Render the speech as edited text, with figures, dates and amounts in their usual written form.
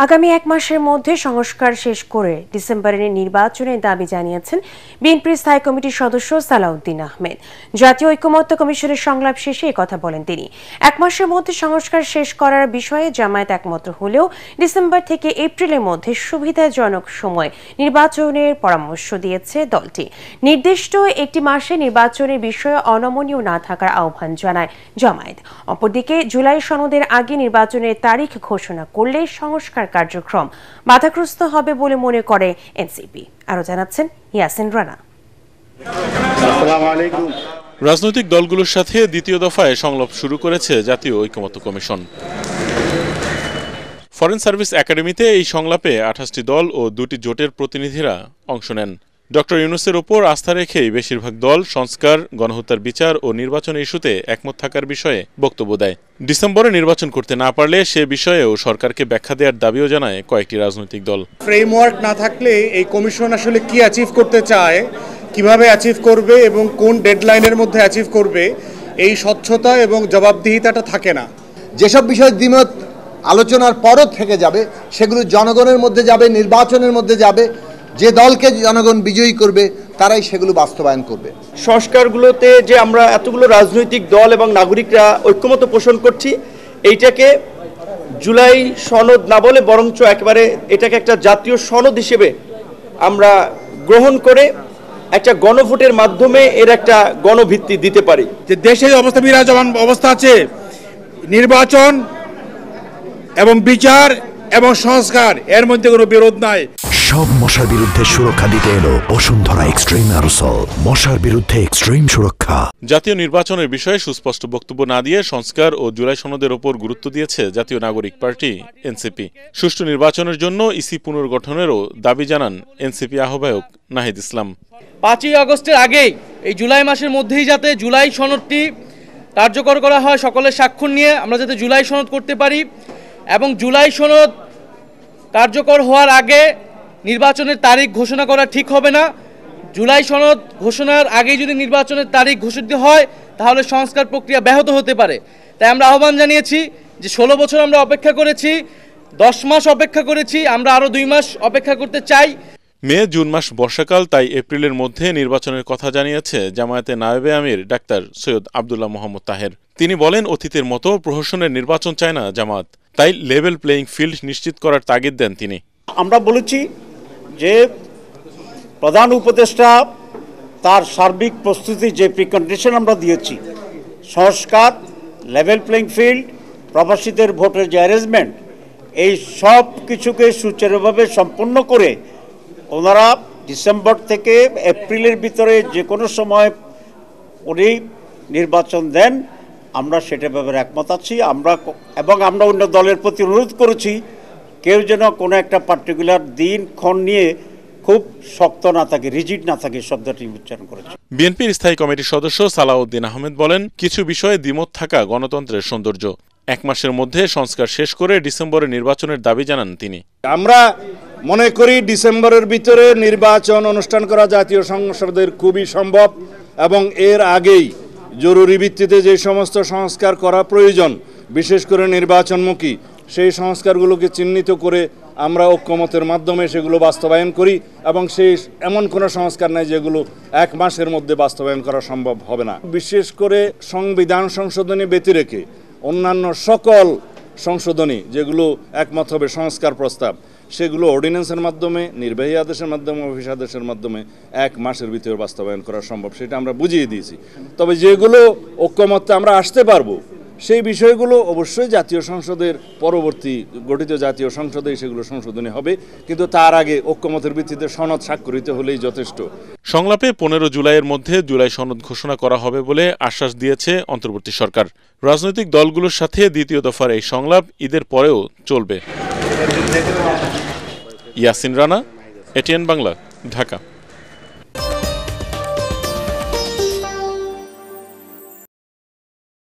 আগামী এক মাসের মধ্যে সংস্কার শেষ করে ডিসেম্বরের নির্বাচনের দাবি জানিয়েছেন বিএনপির স্থায়ী কমিটির সদস্য সালাউদ্দিন আহমেদ। জাতীয় ঐকমত্য কমিশনের সংলাপ শেষে একথা বলেন তিনি। এক মাসের মধ্যে সংস্কার শেষ করার বিষয়ে জামায়াত একমত হলেও ডিসেম্বর থেকে এপ্রিলের মধ্যে সুবিধাজনক সময় নির্বাচনের পরামর্শ দিয়েছে দলটি। নির্দিষ্ট একটি মাসে নির্বাচনের বিষয়ে অনমনীয় না থাকার আহ্বান জানায় জামায়াত। অপরদিকে জুলাই সনদের আগে নির্বাচনের তারিখ ঘোষণা করলে সংস্কার কার্যক্রম বাধাগ্রস্ত হবে বলে মনে করে এনসিপি। আরো জানাচ্ছেন ইয়াসিন রানা। রাজনৈতিক দলগুলোর সাথে দ্বিতীয় দফায় সংলাপ শুরু করেছে জাতীয় ঐকমত্য কমিশন। ফরেন সার্ভিস একাডেমিতে এই সংলাপে 28টি দল ও 2টি জোটের প্রতিনিধিরা অংশ নেন। ডক্টর ইউনূসের ওপর আস্থা রেখেই বেশিরভাগ দল সংস্কার, গণহত্যার বিচার ও নির্বাচন ইস্যুতে একমত থাকার বিষয়ে বক্তব্য দেয়। ডিসেম্বরে নির্বাচন করতে না পারলে সে বিষয়েও সরকারকে ব্যাখ্যা দেওয়ার দাবিও জানায় কয়েকটি রাজনৈতিক দল। ফ্রেমওয়ার্ক না থাকলে এই কমিশন আসলে কি অ্যাচিভ করতে চায়, কিভাবে অ্যাচিভ করবে এবং কোন ডেডলাইনের মধ্যে অ্যাচিভ করবে, এই স্বচ্ছতা এবং জবাবদিহিতাটা থাকে না। যেসব বিষয় দ্বিমত আলোচনার পরও থেকে যাবে সেগুলো জনগণের মধ্যে যাবে, নির্বাচনের মধ্যে যাবে। যে দলকে জনগণ বিজয়ী করবে তারাই সেগুলো বাস্তবায়ন করবে। সংস্কারগুলোতে যে আমরা এতগুলো রাজনৈতিক দল এবং নাগরিকরা ঐক্যমত পোষণ করছি, এইটাকে জুলাই সনদ না বলে বরঞ্চ একেবারে এটাকে একটা জাতীয় সনদ হিসেবে আমরা গ্রহণ করে একটা গণভোটের মাধ্যমে এর একটা গণভিত্তি দিতে পারি। যে দেশে অবস্থা বিরাজমান অবস্থা আছে, নির্বাচন এবং বিচার এবং সংস্কার এর মধ্যে কোনো বিরোধ নাই। সব মশার বিরুদ্ধে সুরক্ষা দিতে এলো বসুন্ধরা এক্সট্রিম অ্যারোসল, মশার বিরুদ্ধে এক্সট্রিম সুরক্ষা। জাতীয় নির্বাচনের বিষয়ে সুস্পষ্ট বক্তব্য না দিয়ে সংস্কার ও জুলাই সনদের ওপর গুরুত্ব দিয়েছে জাতীয় নাগরিক পার্টি এনসিপি। সুষ্ঠু নির্বাচনের জন্য ইসি পুনর্গঠনেরও দাবি জানান এনসিপি আহ্বায়ক নাহিদ ইসলাম। 5ই আগস্টের আগেই এই জুলাই মাসের মধ্যেই যাতে জুলাই সনদটি কার্যকর করা হয়, সকলের স্বাক্ষর নিয়ে আমরা যাতে জুলাই সনদ করতে পারি এবং জুলাই সনদ কার্যকর হওয়ার আগে নির্বাচনের তারিখ ঘোষণা করা ঠিক হবে না। জুলাই সনদ ঘোষণার আগেই যদি নির্বাচনের তারিখ ঘোষিত হয় তাহলে সংস্কার প্রক্রিয়া ব্যাহত হতে পারে। তাই আমরা আহ্বান জানিয়েছি যে 16 বছর আমরা অপেক্ষা করেছি, 10 মাস অপেক্ষা করেছি, আমরা আরও 2 মাস অপেক্ষা করতে চাই। মে জুন মাস বর্ষাকাল, তাই এপ্রিলের মধ্যে নির্বাচনের কথা জানিয়েছে জামায়াতে নায়েবে আমির ডাক্তার সৈয়দ আব্দুল্লাহ মোহাম্মদ তাহের। তিনি বলেন, অতীতের মতো প্রহসনের নির্বাচন চায় না জামাত, তাই লেভেল প্লেয়িং ফিল্ড নিশ্চিত করার তাগিদ দেন তিনি। আমরা বলেছি যে প্রধান উপদেষ্টা তার সার্বিক প্রস্তুতি যে প্রিকন্ডিশন আমরা দিয়েছি, সংস্কার, লেভেল প্লেয়িং ফিল্ড, প্রবাসীদের ভোটের যে অ্যারেঞ্জমেন্ট, এই সব কিছুকে সুচারুভাবে সম্পন্ন করে ওনারা ডিসেম্বর থেকে এপ্রিলের ভিতরে যে কোনো সময় উনি নির্বাচন দেন, আমরা সেটা ব্যাপারে একমত আছি। আমরা অন্য দলের প্রতি অনুরোধ করেছি কেউ যেন কোনো একটা পার্টিকুলার দিন ক্ষণ নিয়ে খুব শক্ত না থাকে, রিজিড না থাকে, শব্দটি উচ্চারণ করেছে। বিএনপির স্থায়ী কমিটির সদস্য সালাউদ্দিন আহমেদ বলেন, কিছু বিষয়ে দ্বিমত থাকা গণতন্ত্রের সৌন্দর্য। এক মাসের মধ্যে সংস্কার শেষ করে ডিসেম্বরে নির্বাচনের দাবি জানান তিনি। আমরা মনে করি ডিসেম্বরের ভিতরে নির্বাচন অনুষ্ঠান করা জাতীয় সংসদের খুবই সম্ভব এবং এর আগেই জরুরি ভিত্তিতে যে সমস্ত সংস্কার করা প্রয়োজন, বিশেষ করে নির্বাচনমুখী, সেই সংস্কারগুলোকে চিহ্নিত করে আমরা ঐক্যমতের মাধ্যমে সেগুলো বাস্তবায়ন করি এবং সেই এমন কোনো সংস্কার নাই যেগুলো এক মাসের মধ্যে বাস্তবায়ন করা সম্ভব হবে না। বিশেষ করে সংবিধান সংশোধনী ব্যতি রেখে অন্যান্য সকল সংশোধনী যেগুলো একমত হবে সংস্কার প্রস্তাব, সেগুলো অর্ডিন্যান্সের মাধ্যমে, নির্বাহী আদেশের মাধ্যমে, অফিস আদেশের মাধ্যমে এক মাসের ভিতরে বাস্তবায়ন করা সম্ভব, সেটা আমরা বুঝিয়ে দিয়েছি। তবে যেগুলো ঐক্যমত্যে আমরা আসতে পারবো সেই বিষয়গুলো অবশ্যই জাতীয় সংসদের পরবর্তী গঠিত জাতীয় সংসদে সেগুলো সংশোধনী হবে, কিন্তু তার আগে ঐক্যমতের ভিত্তিতে সনদ স্বাক্ষরিত হলেই যথেষ্ট। সংলাপে 15 জুলাইয়ের মধ্যে জুলাই সনদ ঘোষণা করা হবে বলে আশ্বাস দিয়েছে অন্তর্বর্তী সরকার। রাজনৈতিক দলগুলোর সাথে দ্বিতীয় দফার এই সংলাপ ঈদের পরেও চলবে। ইয়াসিন রানা, এটিএন বাংলা, ঢাকা।